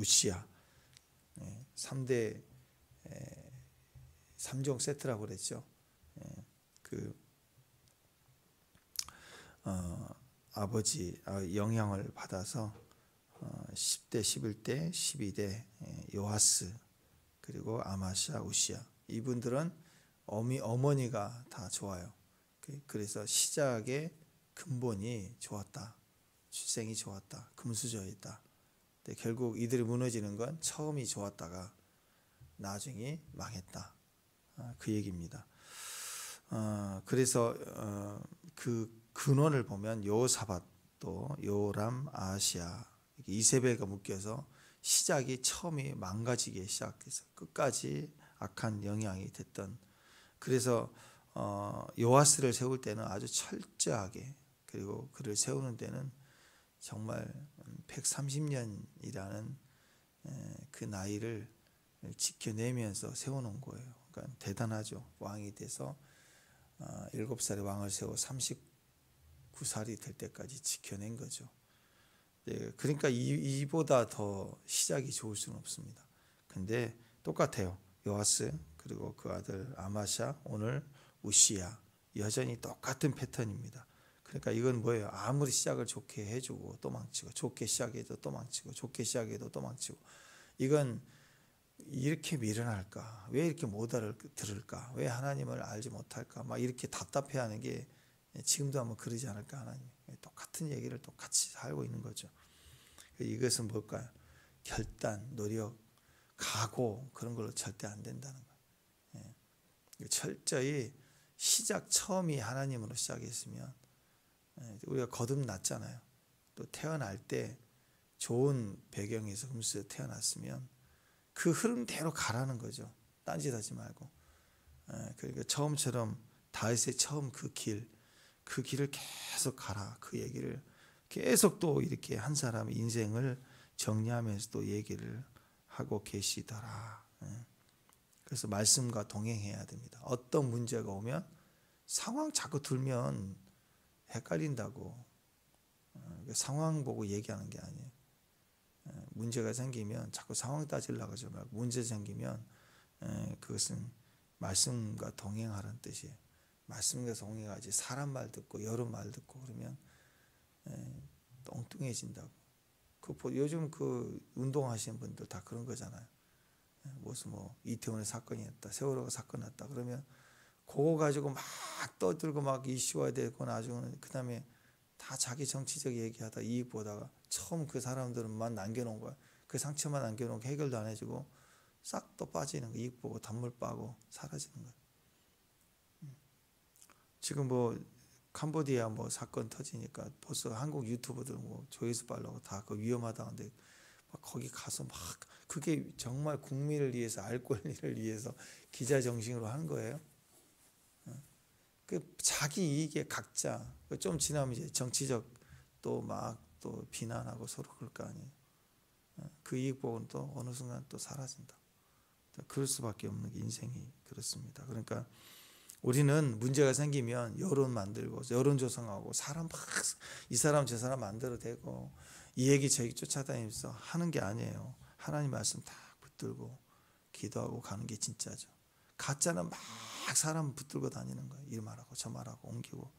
우시야. 3대 3종 세트라고 그랬죠. 아버지 영향을 받아서 10대, 11대, 12대 요아스, 그리고 아마시아, 우시야. 이분들은 어머니가 다 좋아요. 그래서 시작의 근본이 좋았다. 출생이 좋았다. 금수저였다. 근데 결국 이들이 무너지는 건 처음이 좋았다가 나중에 망했다. 그 얘기입니다. 그래서 그 근원을 보면 여호사밧도 요람, 아하시아, 이세벨과 묶여서 시작이 처음이 망가지기 시작해서 끝까지 악한 영향이 됐던. 그래서 요아스를 세울 때는 아주 철저하게, 그리고 그를 세우는 데는 정말 130년이라는 그 나이를 지켜내면서 세워놓은 거예요. 그러니까 대단하죠. 왕이 돼서 7살에 왕을 세워 39살이 될 때까지 지켜낸 거죠. 그러니까 이보다 더 시작이 좋을 수는 없습니다. 근데 똑같아요. 요아스, 그리고 그 아들 아마샤, 오늘 우시야, 여전히 똑같은 패턴입니다. 그러니까 이건 뭐예요? 아무리 시작을 좋게 해주고 또 망치고, 좋게 시작해도 또 망치고, 좋게 시작해도 또 망치고, 이건 이렇게 미련할까? 왜 이렇게 못 알아들을까? 왜 하나님을 알지 못할까? 막 이렇게 답답해하는 게 지금도 한번 그러지 않을까? 하나님 똑같은 얘기를 똑같이 하고 있는 거죠. 이것은 뭘까요? 결단, 노력, 각오, 그런 걸로 절대 안 된다는 거예요. 철저히 시작 처음이 하나님으로 시작했으면, 우리가 거듭났잖아요. 또 태어날 때 좋은 배경에서 금수저 태어났으면 그 흐름대로 가라는 거죠. 딴짓하지 말고. 그러니까 처음처럼 다윗의 처음 그 길을 계속 가라. 그 얘기를 계속 또 이렇게 한 사람의 인생을 정리하면서 또 얘기를 하고 계시더라. 그래서 말씀과 동행해야 됩니다. 어떤 문제가 오면 상황 자꾸 들면 헷갈린다고. 상황 보고 얘기하는 게 아니에요. 문제가 생기면 자꾸 상황 따지려고 하지 말고, 문제 생기면 그것은 말씀과 동행하라는 뜻이에요. 말씀과 동행하지 사람 말 듣고 여러 말 듣고 그러면 똥뚱해진다고. 요즘 그 운동하시는 분들 다 그런 거잖아요. 무슨 이태원에 사건이 났다, 세월호가 사건 났다 그러면 그거 가지고 막 떠들고 막 이슈화 되고, 나중에는 그 다음에 다 자기 정치적 얘기하다 이익 보다가 처음 그 사람들만 남겨놓은 거야. 그 상처만 남겨놓고 해결도 안 해주고 싹 또 빠지는 거. 이익 보고 단물 빠고 사라지는 거야. 지금 캄보디아 사건 터지니까 벌써 한국 유튜버들 조회수 빨라고 다 그 위험하다는데 막 거기 가서 막 그게 정말 국민을 위해서, 알 권리를 위해서 기자 정신으로 하는 거예요. 그 자기 이익에 각자, 좀 지나면 이제 정치적 또 비난하고 서로 그럴 거 아니에요. 그 이익 보고는 또 어느 순간 또 사라진다. 그럴 수밖에 없는 게 인생이 그렇습니다. 그러니까 우리는 문제가 생기면 여론 만들고 여론 조성하고 사람 막 이 사람 저 사람 만들어대고 이 얘기 저 얘기 쫓아다니면서 하는 게 아니에요. 하나님 말씀 다 붙들고 기도하고 가는 게 진짜죠. 가짜는 막 사람 붙들고 다니는 거예요. 이 말하고 저 말하고 옮기고.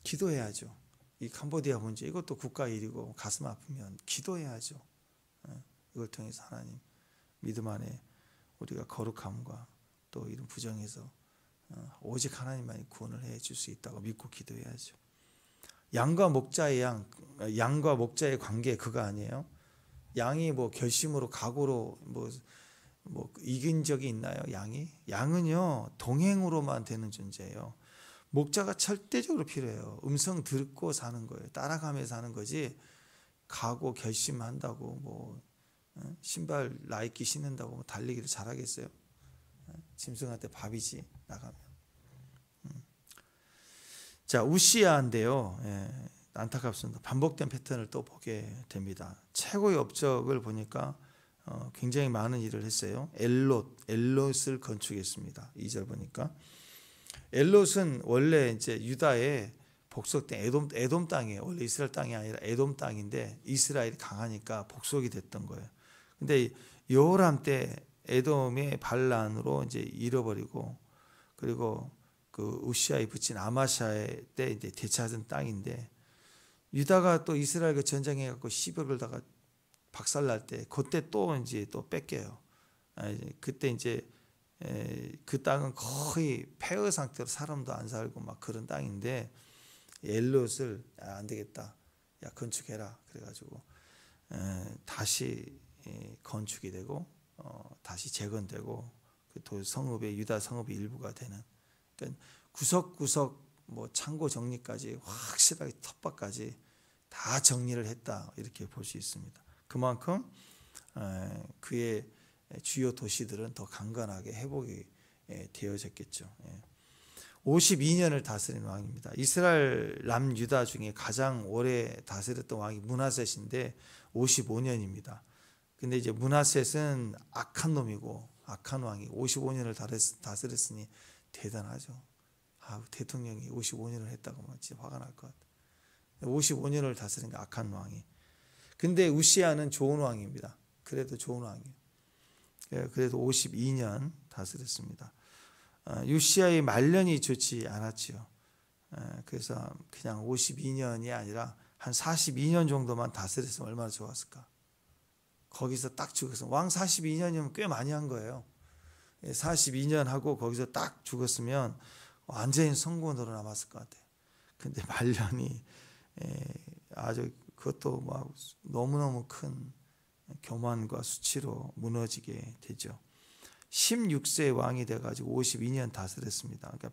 기도해야죠. 이 캄보디아 문제, 이것도 국가 일이고 가슴 아프면 기도해야죠. 이걸 통해서 하나님 믿음 안에 우리가 거룩함과 또 이런 부정에서 오직 하나님만이 구원을 해줄 수 있다고 믿고 기도해야죠. 양과 목자의 관계 그거 아니에요? 양이 결심으로 각오로 이긴 적이 있나요? 양은요 동행으로만 되는 존재예요. 목자가 절대적으로 필요해요. 음성 듣고 사는 거예요. 따라가면서 사는 거지. 각오 결심한다고 신발 나이키 신는다고 달리기를 잘하겠어요? 짐승한테 밥이지 나가면. 자, 우시야인데요. 안타깝습니다. 반복된 패턴을 또 보게 됩니다. 최고의 업적을 보니까 굉장히 많은 일을 했어요. 엘롯을 건축했습니다. 2절 보니까 엘롯은 원래 이제 유다의 복속된 에돔 땅이에요. 원래 이스라엘 땅이 아니라 에돔 땅인데 이스라엘이 강하니까 복속이 됐던 거예요. 근데 여호람 때 에돔의 반란으로 이제 잃어버리고, 그리고 그 우시아에 붙인 아마샤의 때 이제 되찾은 땅인데, 유다가 또 이스라엘과 전쟁해 갖고 시비를 걸다가 박살날 때 그때 또 이제 또 뺏겨요. 그때 이제 그 땅은 거의 폐허 상태로 사람도 안 살고 막 그런 땅인데, 엘롯을 안 되겠다, 야 건축해라 그래가지고 다시 건축이 되고 다시 재건되고 그 성읍의 유다 성읍의 일부가 되는, 그러니까 구석구석 뭐 창고 정리까지 확실하게 텃밭까지 다 정리를 했다, 이렇게 볼 수 있습니다. 그만큼 그의 주요 도시들은 더 강건하게 회복이 되어졌겠죠. 52년을 다스린 왕입니다. 이스라엘 남유다 중에 가장 오래 다스렸던 왕이 므낫셋인데 55년입니다. 근데 이제 므낫셋은 악한 놈이고 악한 왕이 55년을 다스렸으니 대단하죠. 대통령이 55년을 했다고 하면 진짜 화가 날 것 같아요. 55년을 다스린 악한 왕이. 근데 우시아는 좋은 왕입니다. 그래도 좋은 왕이에요. 그래도 52년 다스렸습니다. 우시아의 말년이 좋지 않았지요. 그래서 그냥 52년이 아니라 한 42년 정도만 다스렸으면 얼마나 좋았을까. 거기서 딱 죽었으면, 왕 42년이면 꽤 많이 한 거예요. 42년 하고 거기서 딱 죽었으면 완전히 성공으로 남았을 것 같아요. 근데 말년이 아주 그것도 막 너무너무 큰 교만과 수치로 무너지게 되죠. 16세 왕이 돼가지고 52년 다스렸습니다. 그러니까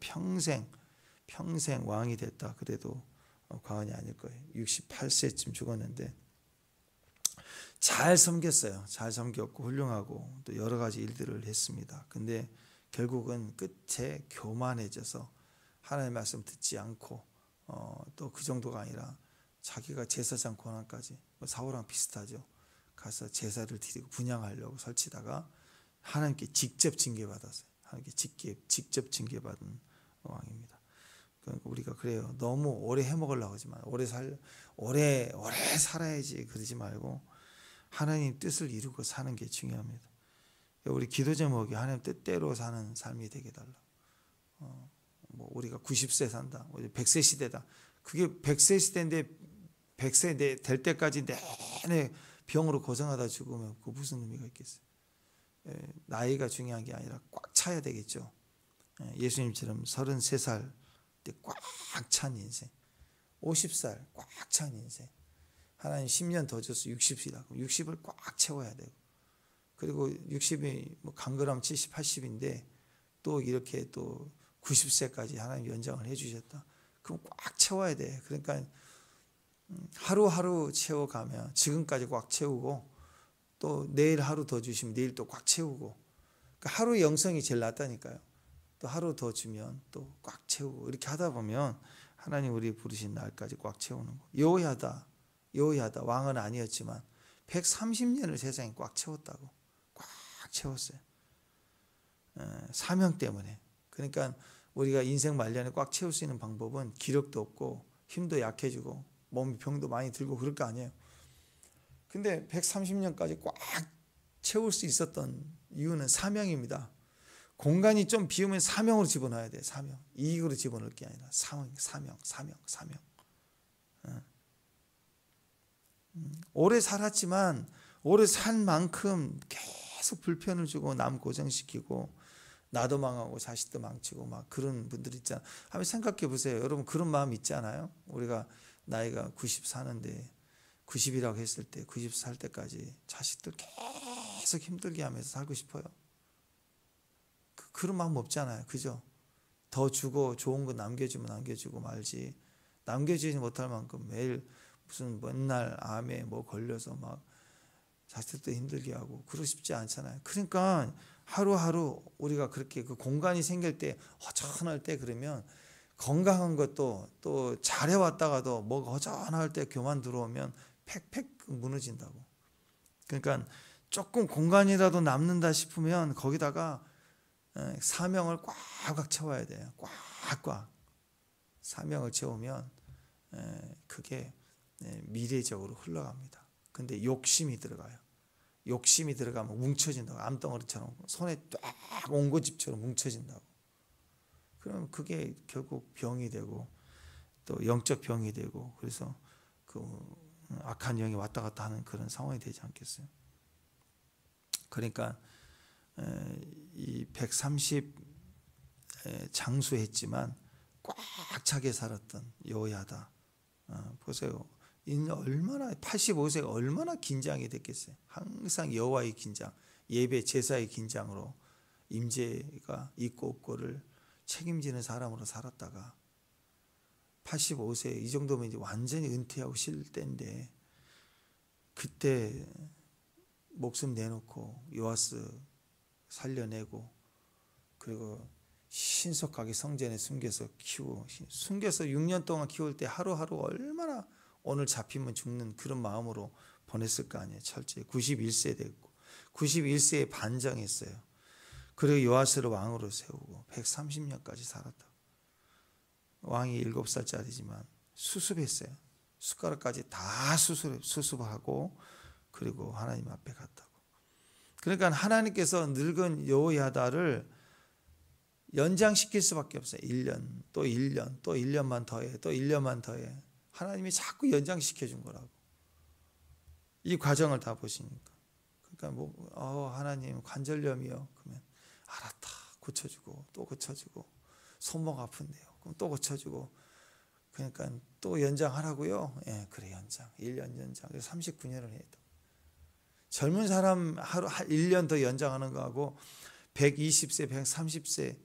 평생 왕이 됐다 그래도 과언이 아닐 거예요. 68세쯤 죽었는데 잘 섬겼어요. 잘 섬겼고 훌륭하고 또 여러 가지 일들을 했습니다. 근데 결국은 끝에 교만해져서 하나님의 말씀 듣지 않고 또 그 정도가 아니라 자기가 제사장 권한까지, 사울랑 비슷하죠. 가서 제사를 드리고 분향하려고 설치다가 하나님께 직접 징계받았어요. 하나님께 직접 징계받은 왕입니다. 그러니까 우리가 그래요. 너무 오래 해먹으려고 하지 마요. 오래 살아야지 그러지 말고 하나님 뜻을 이루고 사는 게 중요합니다. 우리 기도 제목이 하나님 뜻대로 사는 삶이 되게 달라. 뭐 우리가 90세 산다, 100세 시대다. 그게 100세 시대인데 100세 될 때까지 내내 병으로 고생하다 죽으면 그 무슨 의미가 있겠어요? 나이가 중요한 게 아니라 꽉 차야 되겠죠. 예수님처럼 33살 때 꽉 찬 인생, 50살 꽉 찬 인생, 하나님 10년 더 줘서 60이다. 60을 꽉 채워야 되고, 그리고 60이 뭐 강건하면 70, 80인데 또 이렇게 또 90세까지 하나님 연장을 해주셨다. 그럼 꽉 채워야 돼. 그러니까 하루하루 채워가면 지금까지 꽉 채우고, 또 내일 하루 더 주시면 내일 또 꽉 채우고, 그러니까 하루 영성이 제일 낫다니까요. 또 하루 더 주면 또 꽉 채우고, 이렇게 하다 보면 하나님 우리 부르신 날까지 꽉 채우는 거. 여호야다 왕은 아니었지만 130년을 세상에 꽉 채웠다고. 꽉 채웠어요. 사명 때문에. 그러니까 우리가 인생 말년에 꽉 채울 수 있는 방법은 기력도 없고 힘도 약해지고 몸이 병도 많이 들고 그럴 거 아니에요. 근데 130년까지 꽉 채울 수 있었던 이유는 사명입니다. 공간이 좀 비우면 사명으로 집어넣어야 돼요. 사명. 이익으로 집어넣을 게 아니라 사명. 오래 살았지만 오래 산 만큼 계속 불편을 주고 남 고생시키고 나도 망하고 자식도 망치고 막 그런 분들 있잖아요. 한번 생각해 보세요. 여러분 그런 마음 있지 않아요? 우리가 나이가 90 사는데 90이라고 했을 때 90 살 때까지 자식들 계속 힘들게 하면서 살고 싶어요. 그런 마음 없잖아요. 그죠? 더 주고 좋은 거 남겨주면 남겨주고 말지, 남겨주지 못할 만큼 매일 무슨 맨날 암에 뭐 걸려서 막 자식들도 힘들게 하고 그러고 싶지 않잖아요. 그러니까 하루하루 우리가 그렇게 그 공간이 생길 때 허전할 때, 그러면 건강한 것도 또 잘해왔다가도 뭐가 허전할 때 교만 들어오면 팩 무너진다고. 그러니까 조금 공간이라도 남는다 싶으면 거기다가 사명을 꽉꽉 채워야 돼요. 꽉꽉 사명을 채우면 그게 미래적으로 흘러갑니다. 근데 욕심이 들어가요. 욕심이 들어가면 뭉쳐진다고. 암덩어리처럼 손에 딱 옹고집처럼 뭉쳐진다고. 그럼 그게 결국 병이 되고 또 영적 병이 되고, 그래서 그 악한 영이 왔다 갔다 하는 그런 상황이 되지 않겠어요? 그러니까 이 130 장수했지만 꽉 차게 살았던 여호야다. 보세요. 얼마나 85세가 얼마나 긴장이 됐겠어요. 항상 여호와의 긴장, 예배 제사의 긴장으로 임재가 있고 없고를 책임지는 사람으로 살았다가 85세 이 정도면 이제 완전히 은퇴하고 쉴 때인데, 그때 목숨 내놓고 요아스 살려내고, 그리고 신속하게 성전에 숨겨서 6년 동안 키울 때 하루하루 얼마나 오늘 잡히면 죽는 그런 마음으로 보냈을 거 아니에요. 철저히 91세 됐고 91세에 반정했어요. 그리고 요아스를 왕으로 세우고 130년까지 살았다. 왕이 7살짜리지만 수습했어요. 숟가락까지 다 수습하고 그리고 하나님 앞에 갔다고. 그러니까 하나님께서 늙은 여호야다를 연장시킬 수밖에 없어요. 1년, 또 1년, 또 1년만 더해, 또 1년만 더해. 하나님이 자꾸 연장시켜 준 거라고. 이 과정을 다 보시니까. 그러니까 하나님 관절염이요. 그러면 알았다. 고쳐주고 또 고쳐주고. 손목 아픈데요. 그럼 또 고쳐주고. 그러니까 또 연장하라고요. 예, 그래 연장. 1년 연장. 그래서 39년을 해도. 젊은 사람 하루 1년 더 연장하는 거하고 120세, 130세,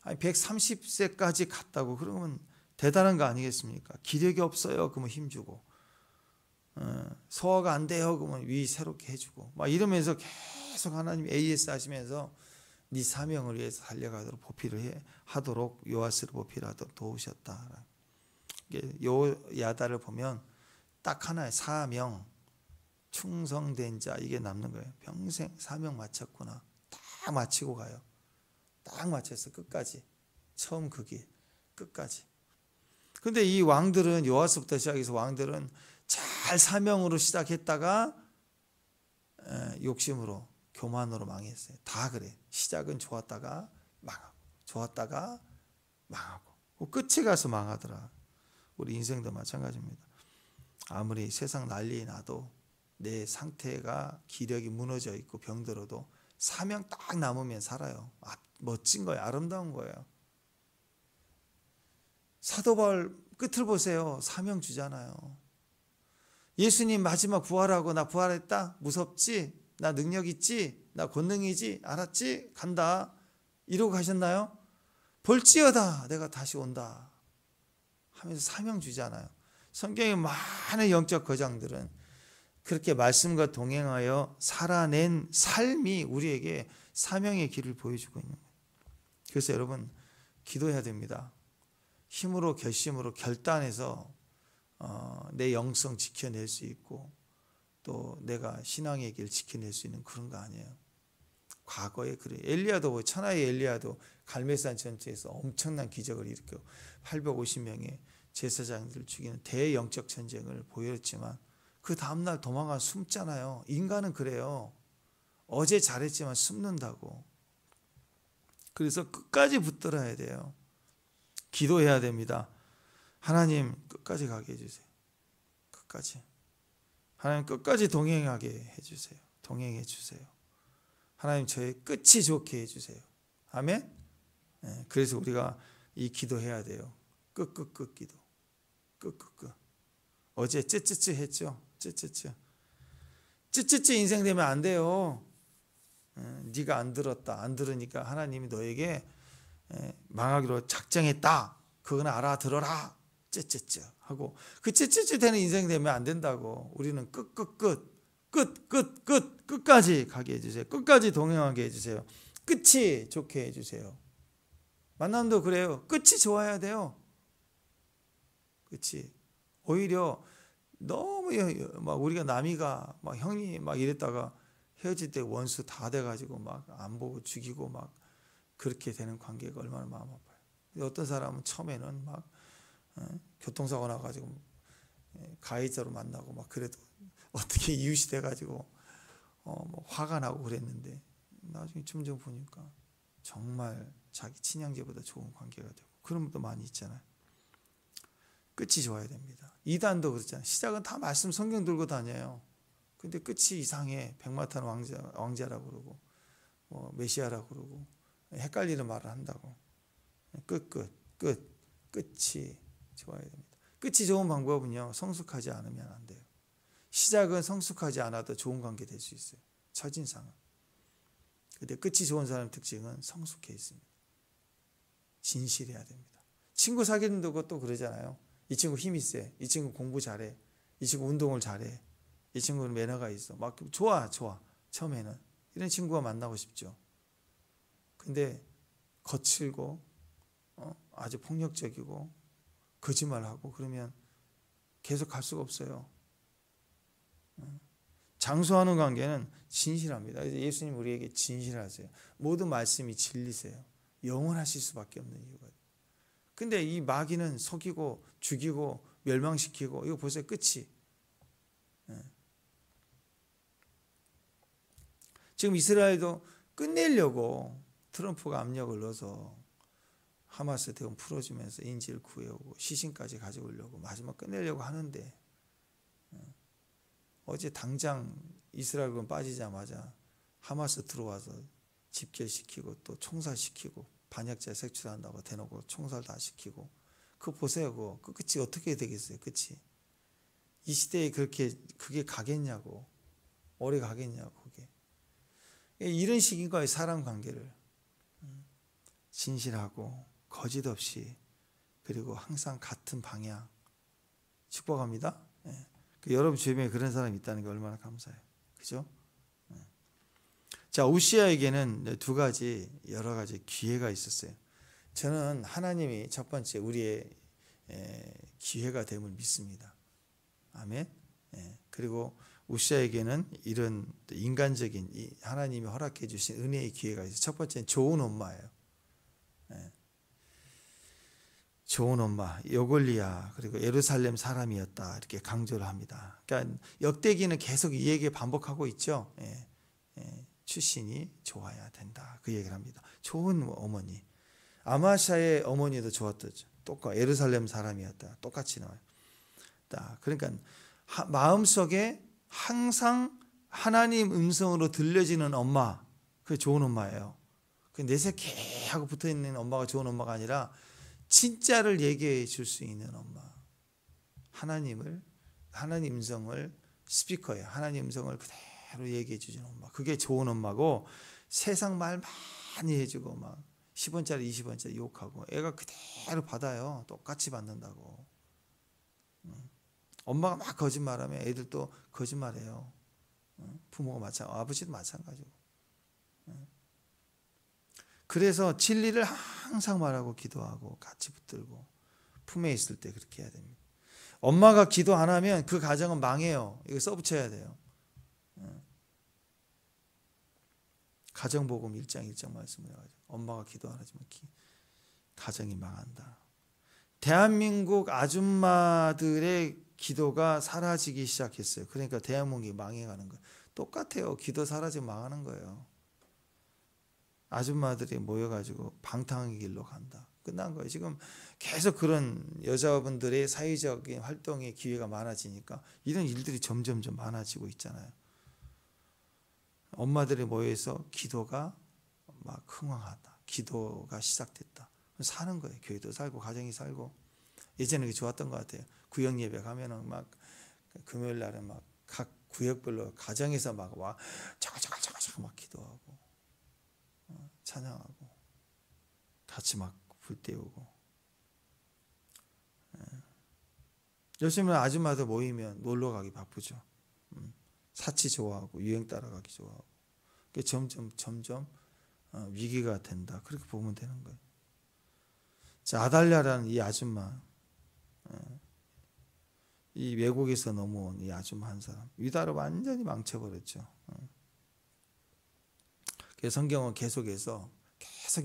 아니 130세까지 갔다고 그러면 대단한 거 아니겠습니까? 기력이 없어요. 그러면 힘주고, 소화가 안 돼요. 그러면 위 새롭게 해주고, 막 이러면서 계속 하나님 AS 하시면서 네 사명을 위해서 달려가도록 보필을 하도록 요아스를 보필하도록 도우셨다. 요야다를 보면 딱 하나의 사명, 충성된 자, 이게 남는 거예요. 평생 사명 마쳤구나. 딱 마치고 가요. 딱 마쳤어. 끝까지. 처음 그 길 끝까지. 근데 이 왕들은, 요아스부터 시작해서 왕들은 잘 사명으로 시작했다가 욕심으로, 교만으로 망했어요. 다 그래. 시작은 좋았다가 망하고, 좋았다가 망하고, 끝에 가서 망하더라. 우리 인생도 마찬가지입니다. 아무리 세상 난리 나도 내 상태가 기력이 무너져 있고 병들어도 사명 딱 남으면 살아요. 멋진 거예요. 아름다운 거예요. 사도 바울 끝을 보세요. 사명 주잖아요. 예수님 마지막 부활하고, 나 부활했다? 무섭지? 나 능력 있지? 나 권능이지? 알았지? 간다. 이러고 가셨나요? 볼지어다 내가 다시 온다 하면서 사명 주잖아요. 성경의 많은 영적 거장들은 그렇게 말씀과 동행하여 살아낸 삶이 우리에게 사명의 길을 보여주고 있는 거예요. 그래서 여러분 기도해야 됩니다. 힘으로, 결심으로, 결단해서 내 영성 지켜낼 수 있고, 또 내가 신앙의 길 지켜낼 수 있는 그런 거 아니에요. 과거에 그래. 엘리야도, 천하의 엘리야도 갈멜산 전투에서 엄청난 기적을 일으켜 850명의 제사장들을 죽이는 대영적 전쟁을 보였지만 그 다음날 도망가 숨잖아요. 인간은 그래요. 어제 잘했지만 숨는다고. 그래서 끝까지 붙들어야 돼요. 기도해야 됩니다. 하나님 끝까지 가게 해주세요. 끝까지. 하나님 끝까지 동행하게 해주세요. 동행해 주세요. 하나님 저의 끝이 좋게 해주세요. 아멘. 네, 그래서 우리가 이 기도해야 돼요. 끝 기도. 끝. 어제 쯔쯔쯔 했죠. 쯔쯔쯔 인생 되면 안 돼요. 네가 안 들으니까 하나님이 너에게 망하기로 작정했다. 그건 알아들어라. 쯔쯔쯔 하고, 그 쯔쯔쯔 되는 인생 되면 안 된다고. 우리는 끝까지 가게 해주세요. 끝까지 동행하게 해주세요. 끝이 좋게 해주세요. 만남도 그래요. 끝이 좋아야 돼요. 끝이. 오히려 너무 막 우리가 남이가 막 형이 막 이랬다가 헤어질 때 원수 다 돼가지고 막 안 보고 죽이고 막 그렇게 되는 관계가 얼마나 마음 아파요. 어떤 사람은 처음에는 막 교통사고 나가지고 가해자로 만나고 막 그래도 어떻게 이웃이 돼가지고 뭐 화가 나고 그랬는데 나중에 점점 보니까 정말 자기 친형제보다 좋은 관계가 되고 그런 분도 많이 있잖아요. 끝이 좋아야 됩니다. 이단도 그렇잖아요. 시작은 다 말씀 성경 들고 다녀요. 근데 끝이 이상해. 백마탄 왕자라고 그러고 메시아라고 그러고 헷갈리는 말을 한다고. 끝이 좋아야 됩니다. 끝이 좋은 방법은요, 성숙하지 않으면 안 돼요. 시작은 성숙하지 않아도 좋은 관계 될 수 있어요. 첫인상은. 근데 끝이 좋은 사람의 특징은 성숙해 있습니다. 진실해야 됩니다. 친구 사귀는 것도 그러잖아요. 이 친구 힘이 세. 이 친구 공부 잘해. 이 친구 운동을 잘해. 이 친구는 매너가 있어. 막 좋아. 처음에는. 이런 친구가 만나고 싶죠. 근데 거칠고 아주 폭력적이고 거짓말하고 그러면 계속 갈 수가 없어요. 장수하는 관계는 진실합니다. 예수님 우리에게 진실하세요. 모든 말씀이 진리세요. 영원하실 수밖에 없는 이유가. 근데 이 마귀는 속이고 죽이고 멸망시키고 이거 보세요. 끝이. 지금 이스라엘도 끝내려고 트럼프가 압력을 넣어서 하마스 대원 풀어주면서 인질 구해오고 시신까지 가져오려고 마지막 끝내려고 하는데 어제 당장 이스라엘군 빠지자마자 하마스 들어와서 집결시키고 또 총살시키고 반역자 색출한다고 대놓고 총살 다 시키고 그거 보세요. 그 끝이 어떻게 되겠어요? 끝이 이 시대에 그게 가겠냐고 오래 가겠냐고 그게 이런 식인 거예요. 사람 관계를 진실하고 거짓 없이 그리고 항상 같은 방향 축복합니다. 여러분 주변에 그런 사람이 있다는 게 얼마나 감사해요. 그죠? 자, 우시아에게는 여러 가지 기회가 있었어요. 저는 하나님이 첫 번째 우리의 기회가 됨을 믿습니다. 아멘. 그리고 우시아에게는 이런 인간적인 하나님이 허락해 주신 은혜의 기회가 있어요. 첫 번째는 좋은 엄마예요. 좋은 엄마, 여골리야 그리고 예루살렘 사람이었다 이렇게 강조를 합니다. 그러니까 역대기는 계속 이 얘기 반복하고 있죠. 출신이 좋아야 된다 그 얘기를 합니다. 좋은 어머니, 아마샤의 어머니도 좋았죠. 똑같이 예루살렘 사람이었다. 똑같이 나와요. 그러니까 마음속에 항상 하나님 음성으로 들려지는 엄마, 그게 좋은 엄마예요. 내색해 하고 붙어 있는 엄마가 좋은 엄마가 아니라 진짜를 얘기해 줄 수 있는 엄마. 하나님 음성을 스피커예요. 하나님 음성을 그대로 얘기해 주는 엄마. 그게 좋은 엄마고 세상 말 많이 해주고 막 10원짜리 20원짜리 욕하고 애가 그대로 받아요. 똑같이 받는다고. 엄마가 막 거짓말하면 애들도 거짓말해요. 부모가 마찬가지고 아버지도 마찬가지고. 그래서 진리를 항상 말하고 기도하고 같이 붙들고 품에 있을 때 그렇게 해야 됩니다. 엄마가 기도 안 하면 그 가정은 망해요. 이거 써붙여야 돼요. 가정복음 1장 1장 말씀을 해가지고 엄마가 기도 안 하지만 가정이 망한다. 대한민국 아줌마들의 기도가 사라지기 시작했어요. 그러니까 대한민국이 망해가는 거예요. 똑같아요. 기도 사라지면 망하는 거예요. 아줌마들이 모여가지고 방탕의 길로 간다. 끝난 거예요. 지금 계속 그런 여자분들의 사회적인 활동의 기회가 많아지니까 이런 일들이 점점 많아지고 있잖아요. 엄마들이 모여서 기도가 막 흥황하다. 기도가 시작됐다. 사는 거예요. 교회도 살고 가정이 살고. 예전에 좋았던 것 같아요. 구역 예배 가면은 막 금요일 날은 막 각 구역별로 가정에서 막 와 자글자글 막 기도하고 찬양하고 같이 막 불 떼우고. 요즘은 아줌마들 모이면 놀러 가기 바쁘죠. 사치 좋아하고 유행 따라가기 좋아하고. 점점 위기가 된다. 그렇게 보면 되는 거예요. 자, 아달랴라는 이 아줌마, 이 외국에서 넘어온 이 아줌마 한 사람, 유다를 완전히 망쳐버렸죠. 그래서 성경은 계속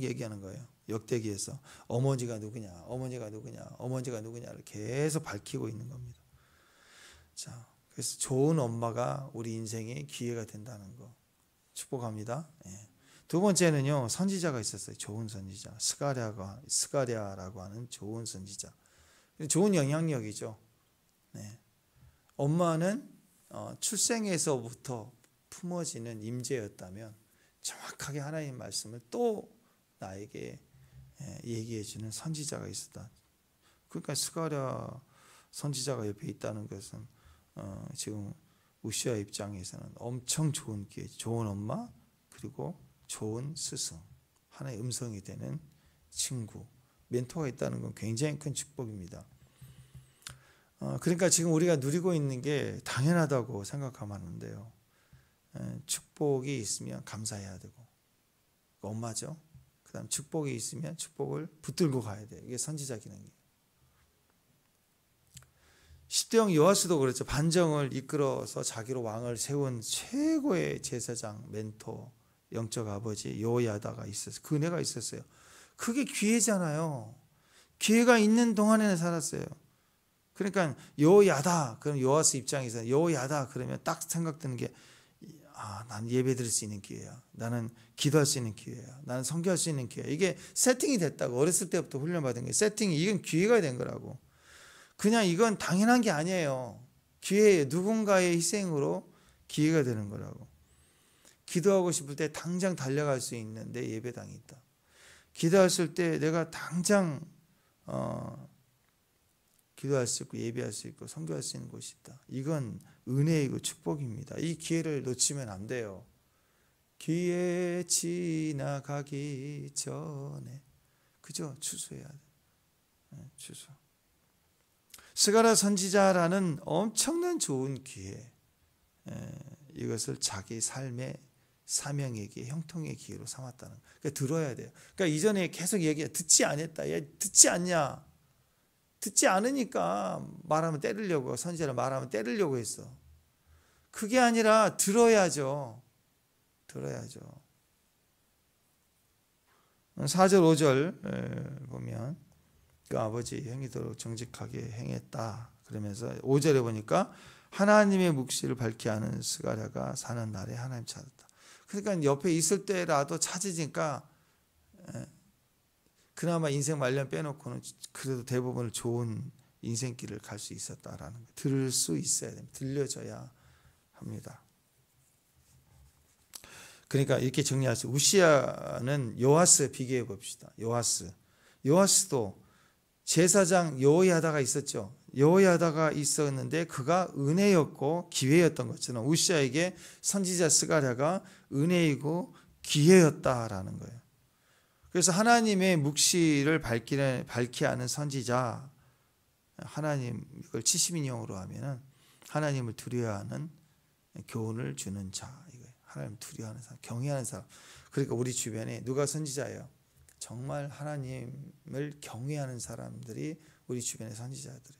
얘기하는 거예요. 역대기에서 어머니가 누구냐, 어머니가 누구냐, 어머니가 누구냐를 계속 밝히고 있는 겁니다. 자, 그래서 좋은 엄마가 우리 인생의 기회가 된다는 거 축복합니다. 예. 두 번째는요, 선지자가 있었어요. 좋은 선지자, 스가랴라고 하는 좋은 선지자. 좋은 영향력이죠. 네. 엄마는 출생에서부터 품어지는 임재였다면 정확하게 하나님의 말씀을 또 나에게 얘기해 주는 선지자가 있었다. 그러니까 스가랴 선지자가 옆에 있다는 것은 지금 우시아 입장에서는 엄청 좋은 기회, 좋은 엄마, 그리고 좋은 스승, 하나의 음성이 되는 친구, 멘토가 있다는 건 굉장히 큰 축복입니다. 그러니까 지금 우리가 누리고 있는 게 당연하다고 생각하면 하는데요. 축복이 있으면 감사해야 되고, 엄마죠. 그 다음 축복이 있으면 축복을 붙들고 가야 돼요. 이게 선지자 기능이에요. 10대형 요아스도 그렇죠. 반정을 이끌어서 자기로 왕을 세운 최고의 제사장, 멘토, 영적 아버지 여호야다가 있었어요. 그 은혜가 있었어요. 그게 기회잖아요. 기회가 있는 동안에는 살았어요. 그러니까 여호야다, 그럼 요아스 입장에서 여호야다 그러면 딱 생각드는 게, 난 예배 드릴 수 있는 기회야. 나는 기도할 수 있는 기회야. 나는 선교할 수 있는 기회야. 이게 세팅이 됐다고. 어렸을 때부터 훈련받은 게 세팅이, 이건 기회가 된 거라고. 그냥 이건 당연한 게 아니에요. 기회예요. 누군가의 희생으로 기회가 되는 거라고. 기도하고 싶을 때 당장 달려갈 수 있는 내 예배당이 있다. 기도했을 때 내가 당장 기도할 수 있고 예배할 수 있고 선교할 수 있는 곳이 있다. 이건 은혜이고 축복입니다. 이 기회를 놓치면 안 돼요. 기회 지나가기 전에, 그죠? 추수해야 돼. 추수. 스가랴 선지자라는 엄청난 좋은 기회, 이것을 자기 삶의 사명에게 형통의 기회로 삼았다는 거예요. 그러니까 들어야 돼요. 그러니까 이전에 계속 얘기해, 듣지 않았다. 얘 듣지 않냐? 듣지 않으니까 말하면 때리려고, 선지자를 말하면 때리려고 했어. 그게 아니라 들어야죠. 들어야죠. 4절 5절 보면 그 아버지 행위대로 정직하게 행했다. 그러면서 5절에 보니까 하나님의 묵시를 밝히 하는 스가랴가 사는 날에 하나님 찾았다. 그러니까 옆에 있을 때라도 찾으니까 그나마 인생 말년 빼놓고는 그래도 대부분을 좋은 인생길을 갈 수 있었다라는 거. 들을 수 있어야 됩니다. 들려져야 합니다. 그러니까 이렇게 정리할 수, 우시아는 요아스 비교해 봅시다. 요아스도 제사장 여호야다가 있었죠. 여호야다가 있었는데 그가 은혜였고 기회였던 것처럼 우시아에게 선지자 스가랴가 은혜이고 기회였다라는 거예요. 그래서 하나님의 묵시를 밝히 하는 선지자, 하나님, 이걸 70인용으로 하면은 하나님을 두려워하는 교훈을 주는 자, 이거예요. 하나님 두려워하는 사람, 경외하는 사람. 그러니까 우리 주변에 누가 선지자예요? 정말 하나님을 경외하는 사람들이 우리 주변의 선지자들이에요.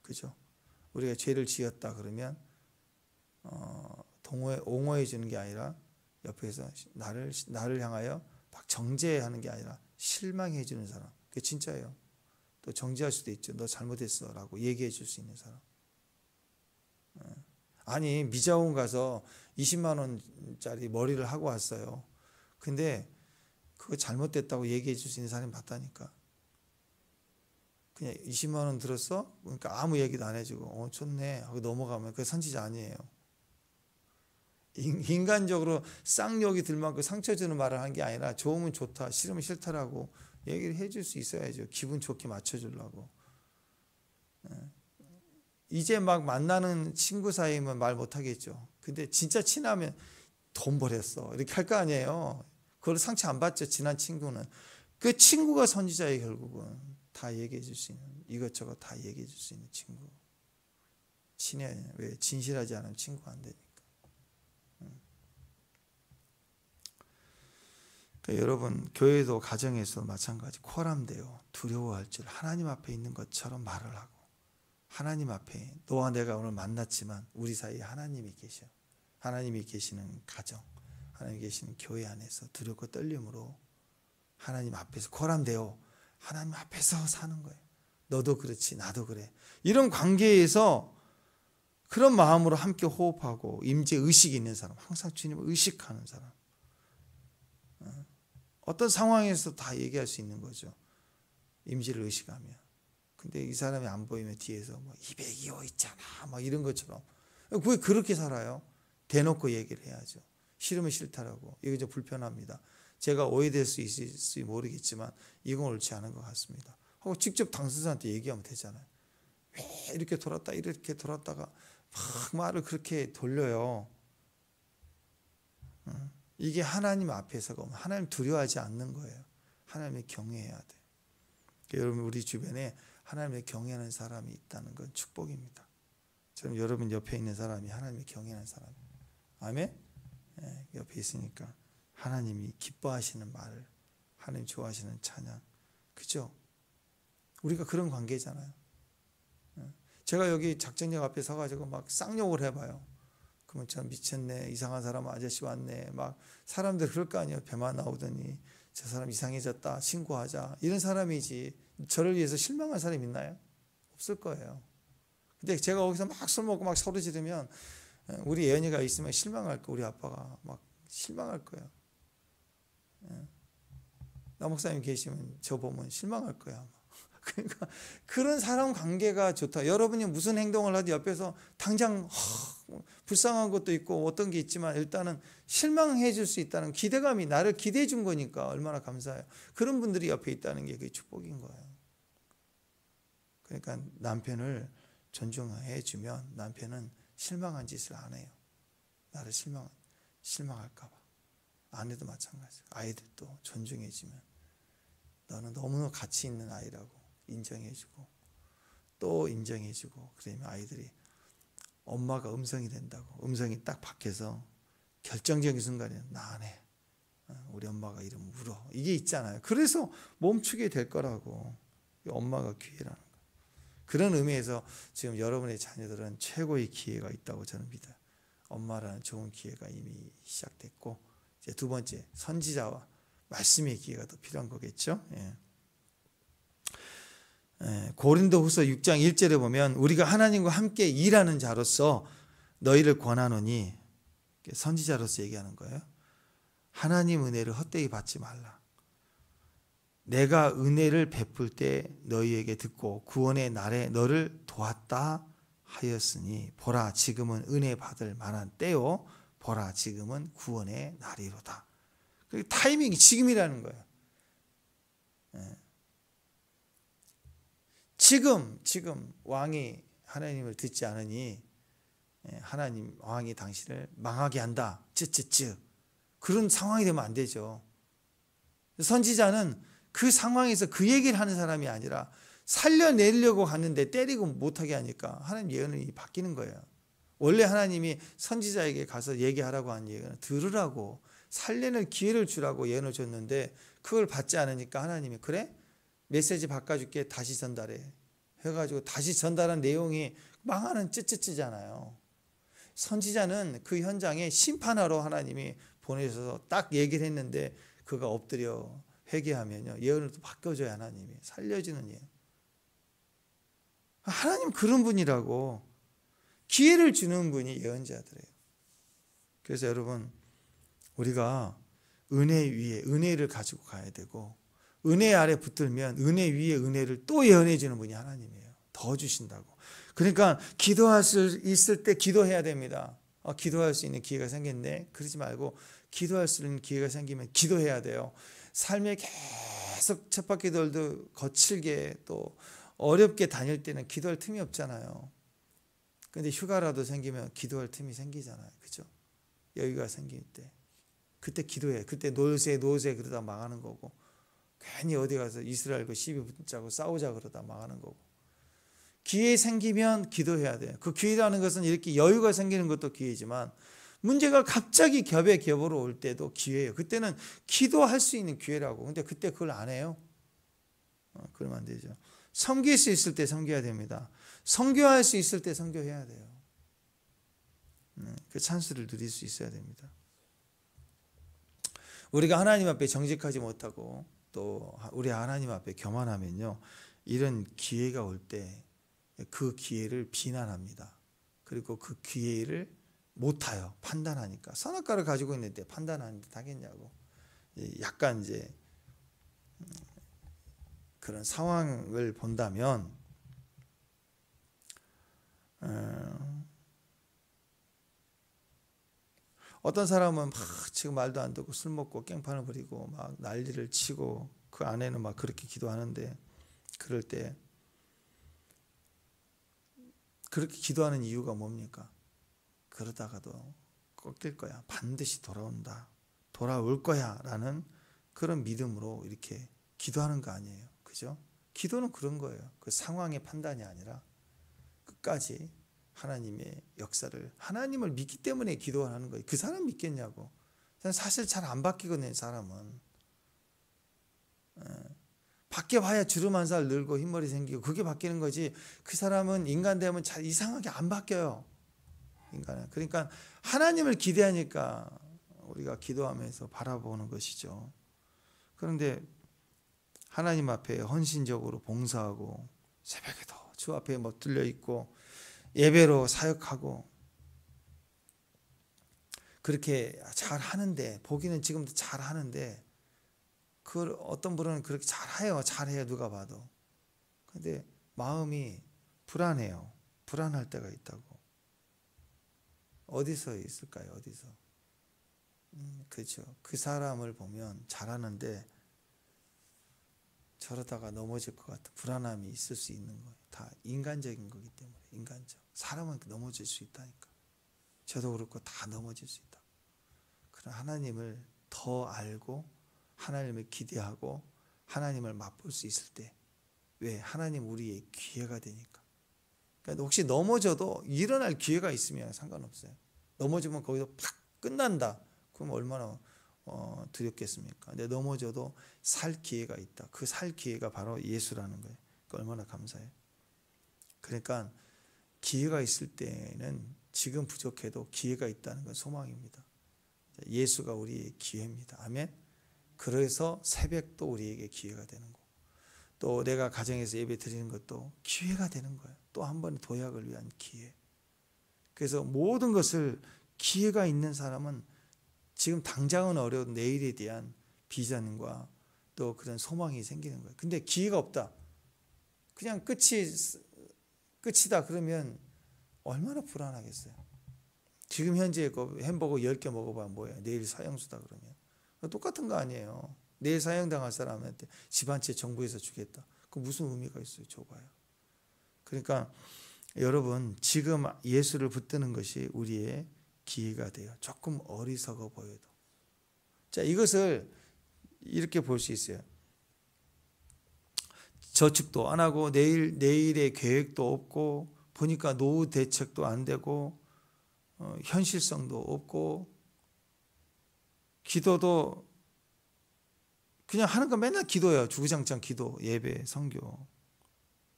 그죠? 우리가 죄를 지었다 그러면 옹호해 주는 게 아니라 옆에서 나를 향하여 막 정죄하는 게 아니라 실망해 주는 사람. 그게 진짜예요. 또 정죄할 수도 있죠. 너 잘못했어 라고 얘기해 줄 수 있는 사람. 아니, 미자원 가서 20만 원짜리 머리를 하고 왔어요. 근데 그거 잘못됐다고 얘기해 줄 수 있는 사람이 봤다니까. 그냥 20만 원 들었어? 그러니까 아무 얘기도 안 해주고 좋네 하고 넘어가면 그게 선지자 아니에요. 인간적으로 쌍욕이 들 만큼 상처 주는 말을 한 게 아니라 좋으면 좋다, 싫으면 싫다라고 얘기를 해줄 수 있어야죠. 기분 좋게 맞춰주려고. 이제 막 만나는 친구 사이면 말 못하겠죠. 근데 진짜 친하면 돈 버렸어 이렇게 할 거 아니에요. 그걸 상처 안 받죠. 친한 친구는. 그 친구가 선지자의 결국은 다 얘기해 줄 수 있는, 이것저것 다 얘기해 줄 수 있는 친구. 친해. 왜? 진실하지 않으면 친구가 안 되니까. 그러니까 여러분, 교회도 가정에서 마찬가지. 코람되어 두려워할 줄 하나님 앞에 있는 것처럼 말을 하고, 하나님 앞에 너와 내가 오늘 만났지만 우리 사이에 하나님이 계셔. 하나님이 계시는 가정, 하나님이 계시는 교회 안에서 두렵고 떨림으로 하나님 앞에서 고람되어 하나님 앞에서 사는 거예요. 너도 그렇지, 나도 그래. 이런 관계에서 그런 마음으로 함께 호흡하고 임재 의식이 있는 사람, 항상 주님을 의식하는 사람. 어떤 상황에서 다 얘기할 수 있는 거죠. 임재를 의식하면. 근데 이 사람이 안 보이면 뒤에서 뭐 202호 있잖아, 막 이런 것처럼. 왜 그렇게 살아요? 대놓고 얘기를 해야죠. 싫으면 싫다라고. 이거 좀 불편합니다. 제가 오해될 수 있을지 모르겠지만 이건 옳지 않은 것 같습니다. 하고 직접 당사자한테 얘기하면 되잖아요. 왜 이렇게 돌았다 이렇게 돌았다가 막 말을 그렇게 돌려요. 이게 하나님 앞에서가 하나님 두려워하지 않는 거예요. 하나님을 경외해야 돼. 여러분 우리 주변에 하나님을 경외하는 사람이 있다는 건 축복입니다. 저는 여러분 옆에 있는 사람이 하나님을 경외하는 사람. 아멘? 네, 옆에 있으니까 하나님이 기뻐하시는 말, 하나님 좋아하시는 찬양. 그죠? 우리가 그런 관계잖아요. 제가 여기 작전역 앞에 서가지고 막 쌍욕을 해봐요. 그러면 저 미쳤네, 이상한 사람 아저씨 왔네, 막 사람들 그럴 거 아니에요. 배만 나오더니 저 사람 이상해졌다, 신고하자. 이런 사람이지 저를 위해서 실망할 사람이 있나요? 없을 거예요. 근데 제가 거기서 막 술 먹고 막 소리 지르면 우리 예언이가 있으면 실망할 거, 우리 아빠가 막 실망할 거예요. 나 목사님 계시면 저 보면 실망할 거야. 그러니까 그런 사람 관계가 좋다. 여러분이 무슨 행동을 하든 옆에서 당장 불쌍한 것도 있고 어떤 게 있지만 일단은 실망해 줄 수 있다는 기대감이 나를 기대해 준 거니까 얼마나 감사해요. 그런 분들이 옆에 있다는 게 그게 축복인 거예요. 그러니까 남편을 존중해 주면 남편은 실망한 짓을 안 해요. 나를 실망할까 봐. 아내도 마찬가지예요. 아이들도 존중해 주면 너는 너무나 가치 있는 아이라고 인정해주고 또 인정해주고, 그러면 아이들이 엄마가 음성이 된다고, 음성이 딱 밖에서 결정적인 순간에 나 안 해, 우리 엄마가 이러면 울어, 이게 있잖아요. 그래서 멈추게 될 거라고. 엄마가 기회라는 거. 그런 의미에서 지금 여러분의 자녀들은 최고의 기회가 있다고 저는 믿어요. 엄마라는 좋은 기회가 이미 시작됐고, 이제 두 번째 선지자와 말씀의 기회가 더 필요한 거겠죠. 예. 고린도후서 6장 1절에 보면 우리가 하나님과 함께 일하는 자로서 너희를 권하노니, 선지자로서 얘기하는 거예요. 하나님 은혜를 헛되이 받지 말라. 내가 은혜를 베풀 때 너희에게 듣고 구원의 날에 너를 도왔다 하였으니 보라 지금은 은혜 받을 만한 때요, 보라 지금은 구원의 날이로다. 타이밍이 지금이라는 거예요. 지금 왕이 하나님을 듣지 않으니 하나님 왕이 당신을 망하게 한다. 쯔쯔쯔. 그런 상황이 되면 안 되죠. 선지자는 그 상황에서 그 얘기를 하는 사람이 아니라 살려내려고 하는데 때리고 못하게 하니까 하나님 예언이 바뀌는 거예요. 원래 하나님이 선지자에게 가서 얘기하라고 한 얘기는 들으라고, 살려낼 기회를 주라고 예언을 줬는데 그걸 받지 않으니까 하나님이 그래? 메시지 바꿔줄게, 다시 전달해 해가지고 다시 전달한 내용이 망하는 쯔쯔쯔잖아요. 선지자는 그 현장에 심판하러 하나님이 보내셔서 딱 얘기를 했는데 그가 엎드려 회개하면요, 예언을 또 바꿔줘야 하나님이 살려주는 예언. 하나님 그런 분이라고. 기회를 주는 분이 예언자들이에요. 그래서 여러분, 우리가 은혜 위에 은혜를 가지고 가야 되고, 은혜 아래 붙들면 은혜 위에 은혜를 또 예언해 주는 분이 하나님이에요. 더 주신다고. 그러니까 기도할 수 있을 때 기도해야 됩니다. 기도할 수 있는 기회가 생겼네, 그러지 말고 기도할 수 있는 기회가 생기면 기도해야 돼요. 삶에 계속 쳇바퀴 돌도 거칠게 또 어렵게 다닐 때는 기도할 틈이 없잖아요. 근데 휴가라도 생기면 기도할 틈이 생기잖아요. 그죠? 여유가 생길 때 그때 기도해. 그때 노세 그러다 망하는 거고, 괜히 어디 가서 이스라엘과 시비 붙자고 싸우자 그러다 망하는 거고. 기회 생기면 기도해야 돼요. 그 기회라는 것은 이렇게 여유가 생기는 것도 기회지만 문제가 갑자기 겹으로 올 때도 기회예요. 그때는 기도할 수 있는 기회라고. 근데 그때 그걸 안 해요. 그러면 안 되죠. 섬길 수 있을 때 섬겨야 됩니다. 선교할 수 있을 때 선교해야 돼요. 그 찬스를 누릴 수 있어야 됩니다. 우리가 하나님 앞에 정직하지 못하고 또 우리 하나님 앞에 교만하면요, 이런 기회가 올 때 그 기회를 비난합니다. 그리고 그 기회를 못 타요. 판단하니까. 선악과를 가지고 있는데 판단하는데 하겠냐고. 약간 이제 그런 상황을 본다면 어떤 사람은 막 지금 말도 안 듣고 술 먹고 깽판을 부리고 막 난리를 치고 그 안에는 막 그렇게 기도하는데, 그럴 때 그렇게 기도하는 이유가 뭡니까? 그러다가도 꺾일 거야. 반드시 돌아온다. 돌아올 거야. 라는 그런 믿음으로 이렇게 기도하는 거 아니에요. 그죠? 기도는 그런 거예요. 그 상황의 판단이 아니라 끝까지 하나님의 역사를, 하나님을 믿기 때문에 기도하는 거예요. 그 사람 믿겠냐고. 사실 잘 안 바뀌거든요, 사람은. 밖에 봐야 주름 한 살 늘고 흰머리 생기고 그게 바뀌는 거지, 그 사람은 인간 되면 잘 이상하게 안 바뀌어요. 인간은. 그러니까 하나님을 기대하니까 우리가 기도하면서 바라보는 것이죠. 그런데 하나님 앞에 헌신적으로 봉사하고 새벽에도 주 앞에 뭐 들려 있고 예배로 사역하고 그렇게 잘 하는데, 보기는 지금도 잘 하는데, 그걸 어떤 분은 그렇게 잘해요 누가 봐도. 근데 마음이 불안해요. 불안할 때가 있다고. 어디서 있을까요? 어디서? 그렇죠. 그 사람을 보면 잘하는데 저러다가 넘어질 것 같은 불안함이 있을 수 있는 거예요. 다 인간적인 거기 때문에. 인간적. 사람은 넘어질 수 있다니까. 저도 그렇고 다 넘어질 수 있다. 그러나 하나님을 더 알고 하나님을 기대하고 하나님을 맛볼 수 있을 때, 왜? 하나님 우리의 기회가 되니까. 그러니까 혹시 넘어져도 일어날 기회가 있으면 상관없어요. 넘어지면 거기서 팍 끝난다. 그럼 얼마나 두렵겠습니까? 근데 넘어져도 살 기회가 있다. 그 살 기회가 바로 예수라는 거예요. 그러니까 얼마나 감사해요. 그러니까 기회가 있을 때는 지금 부족해도 기회가 있다는 건 소망입니다. 예수가 우리의 기회입니다. 아멘. 그래서 새벽도 우리에게 기회가 되는 거고, 또 내가 가정에서 예배 드리는 것도 기회가 되는 거예요. 또 한 번의 도약을 위한 기회. 그래서 모든 것을, 기회가 있는 사람은 지금 당장은 어려운 내일에 대한 비전과 또 그런 소망이 생기는 거예요. 근데 기회가 없다, 그냥 끝이다 그러면 얼마나 불안하겠어요. 지금 현재 햄버거 10개 먹어봐 뭐야, 내일 사형수다 그러면 똑같은 거 아니에요. 내일 사형당할 사람한테 집 한 채 정부에서 주겠다. 그 무슨 의미가 있어요? 줘봐요. 그러니까 여러분, 지금 예수를 붙드는 것이 우리의 기회가 돼요. 조금 어리석어 보여도. 자, 이것을 이렇게 볼 수 있어요. 저축도 안 하고 내일의 계획도 없고, 보니까 노후 대책도 안 되고, 현실성도 없고, 기도도 그냥 하는 거 맨날 기도예요. 주구장창 기도, 예배, 선교.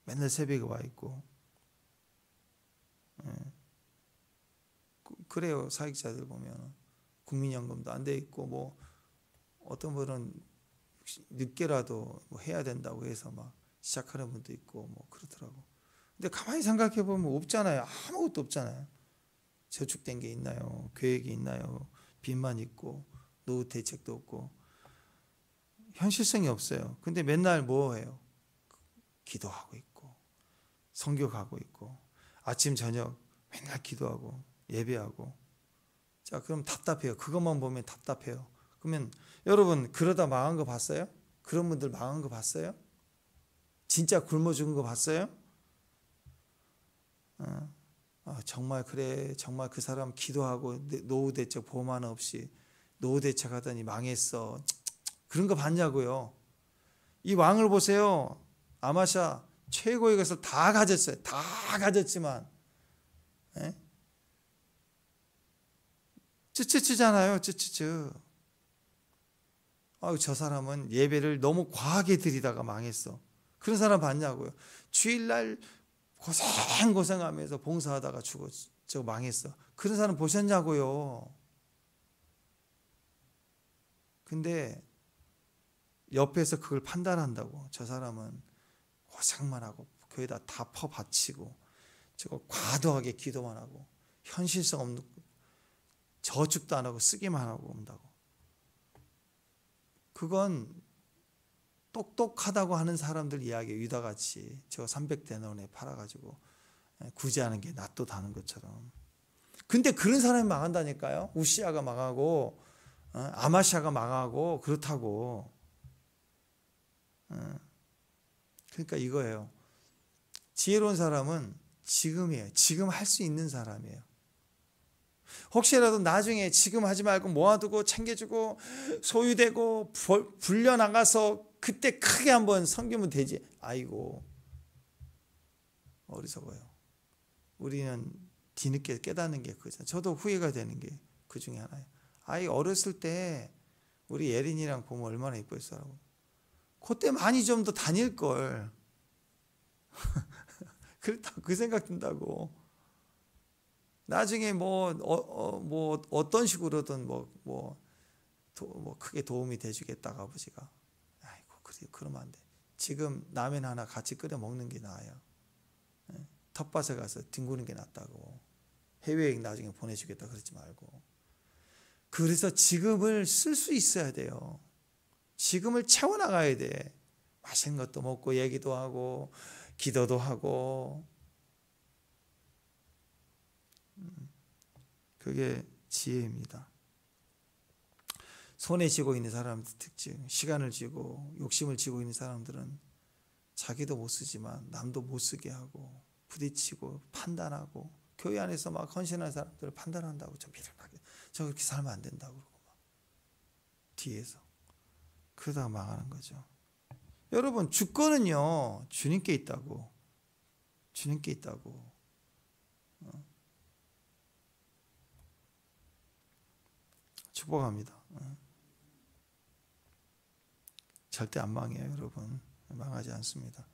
맨날 새벽에 와 있고. 그래요. 사역자들 보면 국민연금도 안 돼 있고, 뭐 어떤 분은 늦게라도 뭐 해야 된다고 해서 막 시작하는 분도 있고 뭐 그렇더라고. 근데 가만히 생각해 보면 없잖아요. 아무것도 없잖아요. 저축된 게 있나요? 계획이 있나요? 빚만 있고 노후 대책도 없고 현실성이 없어요. 근데 맨날 뭐 해요? 기도하고 있고 선교 가고 있고 아침 저녁 맨날 기도하고 예배하고. 자, 그럼 답답해요. 그것만 보면 답답해요. 그러면 여러분, 그러다 망한 거 봤어요? 그런 분들 망한 거 봤어요? 진짜 굶어 죽은 거 봤어요? 정말 그래, 정말 그 사람 기도하고 노후 대책 보험 하나 없이 노후 대책 하더니 망했어. 그런 거 봤냐고요. 이 왕을 보세요. 아마샤 최고의 것을 다 가졌어요. 다 가졌지만 쯔쯔쯔잖아요. 쯔쯔쯔. 저 사람은 예배를 너무 과하게 드리다가 망했어. 그런 사람 봤냐고요. 주일날 고생하면서 봉사하다가 죽었어. 망했어. 그런 사람 보셨냐고요. 근데 옆에서 그걸 판단한다고. 저 사람은 고생만 하고 교회에다 다 퍼바치고 저거 과도하게 기도만 하고 현실성 없는 저축도 안 하고 쓰기만 하고 온다고. 그건 똑똑하다고 하는 사람들 이야기, 유다같이 저 300데나리온에 팔아가지고 구제하는 게 낫도 다는 것처럼. 근데 그런 사람이 망한다니까요. 우시아가 망하고 아마시아가 망하고 그렇다고. 그러니까 이거예요. 지혜로운 사람은 지금이에요. 지금 할 수 있는 사람이에요. 혹시라도 나중에 지금 하지 말고 모아두고 챙겨주고 소유되고 불려나가서 그때 크게 한번 섬기면 되지. 아이고, 어리석어요. 우리는 뒤늦게 깨닫는 게 그거죠. 저도 후회가 되는 게 그 중에 하나예요. 아이 어렸을 때 우리 예린이랑 보면 얼마나 이뻐했어라고. 그때 많이 좀 더 다닐 걸. 그렇다고 그 생각 든다고. 나중에 뭐 어떤 식으로든 뭐 크게 도움이 돼주겠다고 아버지가. 아이고 그러면 안 돼. 지금 라면 하나 같이 끓여 먹는 게 나아요. 텃밭에 가서 뒹구는 게 낫다고. 해외여행 나중에 보내주겠다 그러지 말고. 그래서 지금을 쓸 수 있어야 돼요. 지금을 채워나가야 돼. 맛있는 것도 먹고 얘기도 하고 기도도 하고. 그게 지혜입니다. 손에 쥐고 있는 사람들 특징, 시간을 쥐고 욕심을 쥐고 있는 사람들은 자기도 못 쓰지만 남도 못 쓰게 하고 부딪히고 판단하고, 교회 안에서 막 헌신하는 사람들을 판단한다고. 저 미련하게 저 그렇게 살면 안 된다고 그러고 막 뒤에서 그러다가 망하는 거죠. 여러분, 주권은요 주님께 있다고. 주님께 있다고. 축복합니다. 절대 안 망해요, 여러분. 망하지 않습니다.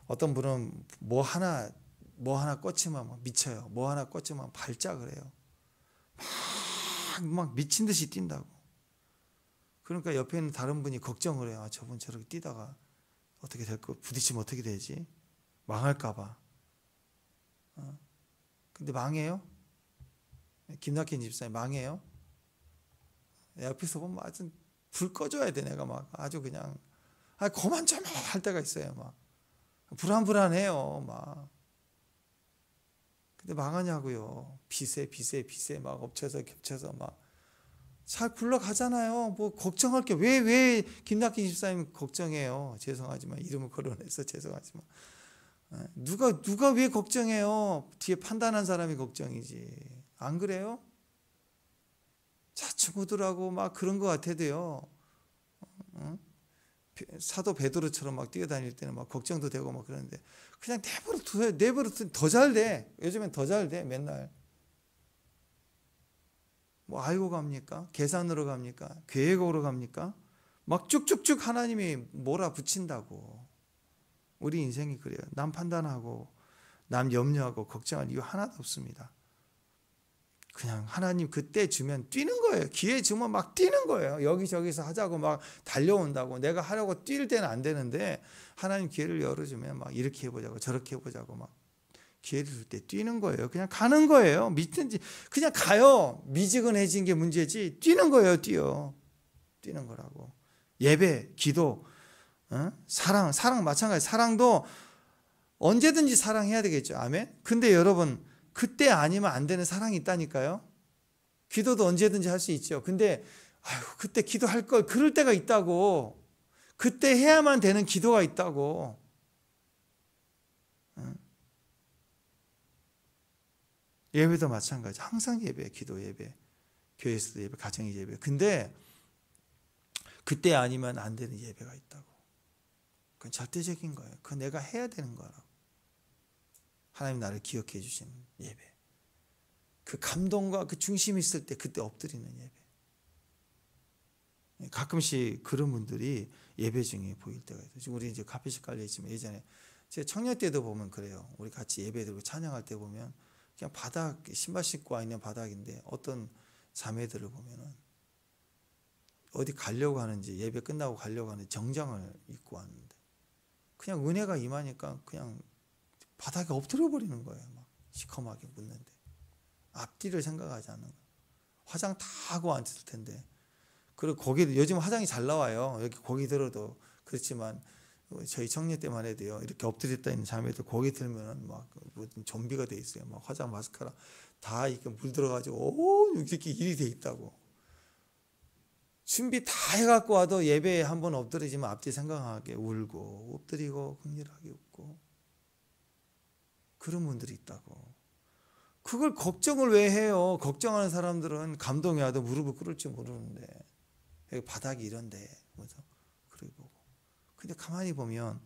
어떤 분은 뭐 하나 꽂히면 막 미쳐요. 뭐 하나 꽂히면 발작을 해요. 막 미친 듯이 뛴다고. 그러니까 옆에 있는 다른 분이 걱정을 해요. 아, 저분 저렇게 뛰다가 어떻게 될 거, 부딪히면 어떻게 되지? 망할까 봐. 근데 망해요? 김낙현 집사님 망해요? 옆에서 보면 아주 불 꺼줘야 돼. 내가 막 아주 그냥 그만 좀 할 때가 있어요. 막 불안해요. 막. 근데 망하냐고요. 빚에 막 엎쳐서 겹쳐서 막 잘 굴러가잖아요. 뭐 걱정할 게 왜 김낙희 집사님 걱정해요. 죄송하지만 이름을 거론해서 죄송하지만 누가 왜 걱정해요. 뒤에 판단한 사람이 걱정이지. 안 그래요? 자충우돌하고 막 그런 것 같아도요. 사도 베드로처럼 막 뛰어다닐 때는 막 걱정도 되고 막 그러는데 그냥 내버려 더 잘 돼. 요즘엔 더 잘 돼. 맨날 뭐 알고 갑니까? 계산으로 갑니까? 계획으로 갑니까? 막 쭉쭉쭉 하나님이 몰아붙인다고. 우리 인생이 그래요. 남 판단하고 남 염려하고 걱정할 이유 하나도 없습니다. 그냥 하나님 그때 주면 뛰는 거예요. 기회 주면 막 뛰는 거예요. 여기저기서 하자고 막 달려온다고. 내가 하려고 뛸 때는 안 되는데 하나님 기회를 열어주면 막 이렇게 해보자고 저렇게 해보자고 막 기회를 줄 때 뛰는 거예요. 그냥 가는 거예요. 믿든지 그냥 가요. 미지근해진 게 문제지. 뛰는 거예요. 뛰는 거라고. 예배, 기도, 사랑 마찬가지. 사랑도 언제든지 사랑해야 되겠죠. 아멘. 근데 여러분, 그때 아니면 안 되는 사랑이 있다니까요. 기도도 언제든지 할 수 있죠. 근데 그때 기도할 걸 그럴 때가 있다고. 그때 해야만 되는 기도가 있다고. 예배도 마찬가지. 항상 예배, 기도 예배, 교회에서도 예배, 가정의 예배. 근데 그때 아니면 안 되는 예배가 있다고. 그건 절대적인 거예요. 그건 내가 해야 되는 거라고. 하나님 나를 기억해 주시는 예배. 그 감동과 그 중심이 있을 때 그때 엎드리는 예배. 가끔씩 그런 분들이 예배 중에 보일 때가 있어요. 지금 우리 이제 카페식 깔려 있지만 예전에 제 청년 때도 보면 그래요. 우리 같이 예배 드리고 찬양할 때 보면 그냥 바닥, 신발 신고 와 있는 바닥인데 어떤 자매들을 보면은 어디 가려고 하는지, 예배 끝나고 가려고 하는지 정장을 입고 왔는데 그냥 은혜가 임하니까 그냥 바닥에 엎드려 버리는 거예요. 막 시커멓게 묻는데 앞뒤를 생각하지 않는 거예요. 화장 다 하고 앉았을 텐데. 그리고 거기 요즘 화장이 잘 나와요. 여기 고기 들어도 그렇지만 저희 청년 때만 해도요, 이렇게 엎드렸다 있는 자매들 고기 들면은 막 좀비가 돼 있어요. 막 화장 마스카라 다 이렇게 물 들어가지고 오 이렇게 일이 돼 있다고. 준비 다 해갖고 와도 예배에 한번 엎드리지만 앞뒤 생각하게 울고 엎드리고 긍휼하게 웃고 그런 분들이 있다고. 그걸 걱정을 왜 해요? 걱정하는 사람들은 감동이 와도 무릎을 꿇을 줄 모르는데 여기 바닥이 이런데 뭐죠? 그리고 근데 가만히 보면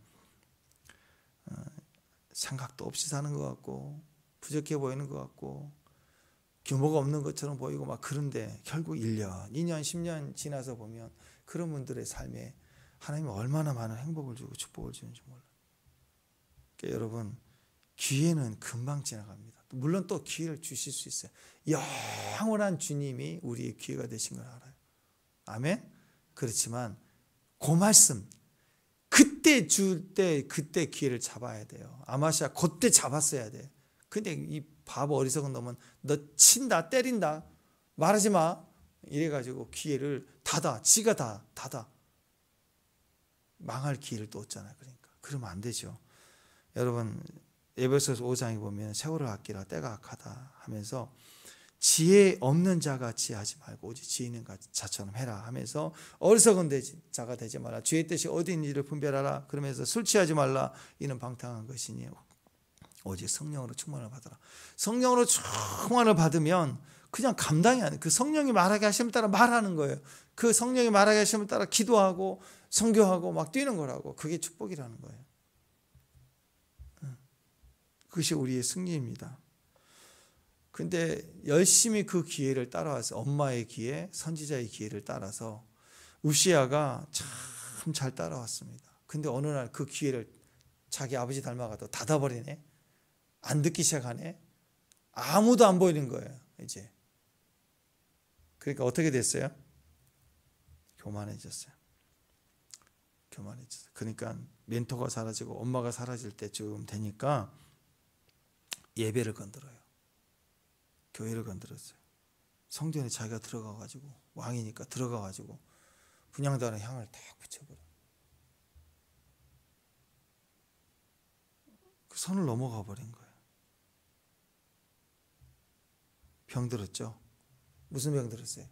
생각도 없이 사는 것 같고 부족해 보이는 것 같고 규모가 없는 것처럼 보이고 막 그런데 결국 1년, 2년, 10년 지나서 보면 그런 분들의 삶에 하나님이 얼마나 많은 행복을 주고 축복을 주는지 몰라요. 그러니까 여러분 기회는 금방 지나갑니다. 물론 또 기회를 주실 수 있어요. 영원한 주님이 우리의 기회가 되신 걸 알아요. 아멘? 그렇지만 그 말씀 그때 줄 때 그때 기회를 잡아야 돼요. 아마시아 그때 잡았어야 돼. 근데 이 바보 어리석은 놈은 너 친다 때린다 말하지 마 이래가지고 기회를 지가 다 닫아 망할 기회를 또 얻잖아요. 그러니까 그러면 안 되죠. 여러분 에베소서 5장에 보면 세월을 아끼라 때가 악하다 하면서 지혜 없는 자같이 하지 말고 오직 지혜 있는 자처럼 해라 하면서 어리석은 자가 되지 마라. 죄의 뜻이 어디 있는지를 분별하라. 그러면서 술 취하지 말라. 이는 방탕한 것이니 오직 성령으로 충만을 받아라. 성령으로 충만을 받으면 그냥 감당이 안 돼. 그 성령이 말하게 하심에 따라 말하는 거예요. 그 성령이 말하게 하심에 따라 기도하고 선교하고 막 뛰는 거라고. 그게 축복이라는 거예요. 그것이 우리의 승리입니다. 근데 열심히 그 기회를 따라와서 엄마의 기회, 선지자의 기회를 따라서 우시아가 참 잘 따라왔습니다. 근데 어느 날 그 기회를 자기 아버지 닮아가도 닫아버리네. 안 듣기 시작하네. 아무도 안 보이는 거예요. 이제. 그러니까 어떻게 됐어요? 교만해졌어요. 그러니까 멘토가 사라지고 엄마가 사라질 때쯤 되니까 예배를 건드려요. 교회를 건드렸어요. 성전에 자기가 들어가가지고 왕이니까 들어가가지고 분향단의 향을 딱 붙여버려. 그 선을 넘어가 버린 거예요. 병 들었죠? 무슨 병 들었어요?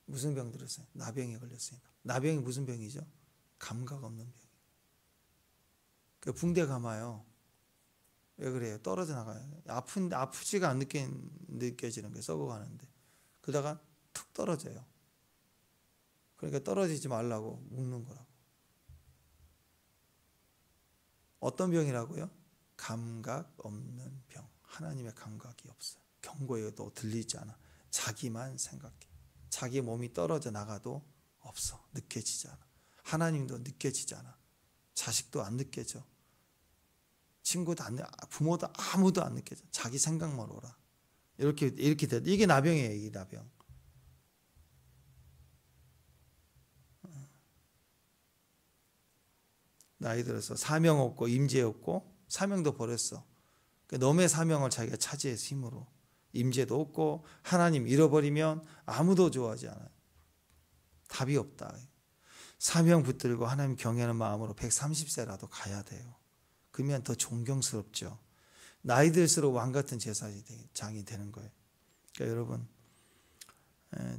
무슨 병 들었어요? 나병에 걸렸으니까. 나병이 무슨 병이죠? 감각 없는 병이에요. 그 붕대 감아요. 왜 그래요? 떨어져 나가요. 아프지가 않게 느껴지는 거예요. 썩어가는데. 그러다가 툭 떨어져요. 그러니까 떨어지지 말라고 묶는 거라고. 어떤 병이라고요? 감각 없는 병. 하나님의 감각이 없어요. 경고해도 들리지 않아. 자기만 생각해. 자기 몸이 떨어져 나가도 없어. 느껴지지 않아. 하나님도 느껴지지 않아. 자식도 안 느껴져. 친구도 안, 부모도 아무도 안 느껴져. 자기 생각만 오라. 이렇게 돼. 이게 나병이에요. 이게 나병. 나이 들어서 사명 없고 임재 없고 사명도 버렸어. 너의 사명을 자기가 차지해서 힘으로 임재도 없고 하나님 잃어버리면 아무도 좋아하지 않아요. 답이 없다. 사명 붙들고 하나님 경외하는 마음으로 130세라도 가야 돼요. 그러면 더 존경스럽죠. 나이 들수록 왕 같은 제사장이 되는 거예요. 그러니까 여러분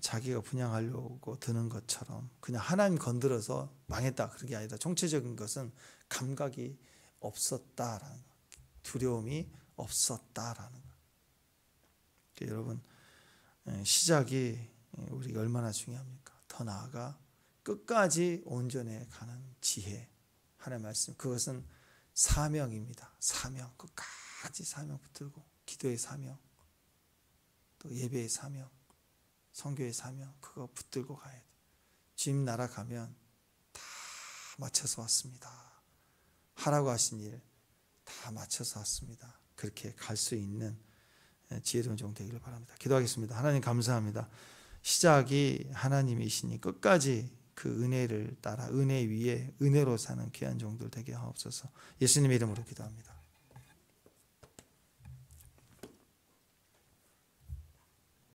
자기가 분양하려고 드는 것처럼 그냥 하나님 건드려서 망했다 그런 게 아니다. 총체적인 것은 감각이 없었다라는 거. 두려움이 없었다라는 거. 그러니까 여러분 시작이 우리가 얼마나 중요합니까? 더 나아가 끝까지 온전해 가는 지혜 하나님의 말씀 그것은 사명입니다. 사명 끝까지 사명 붙들고 기도의 사명 또 예배의 사명 선교의 사명 그거 붙들고 가야 돼. 주님 나라 가면 다 맞춰서 왔습니다. 하라고 하신 일 다 맞춰서 왔습니다. 그렇게 갈 수 있는 지혜로운 종 되기를 바랍니다. 기도하겠습니다. 하나님 감사합니다. 시작이 하나님이시니 끝까지 그 은혜를 따라 은혜 위에 은혜로 사는 귀한 종들 되게 하옵소서. 예수님의 이름으로 기도합니다.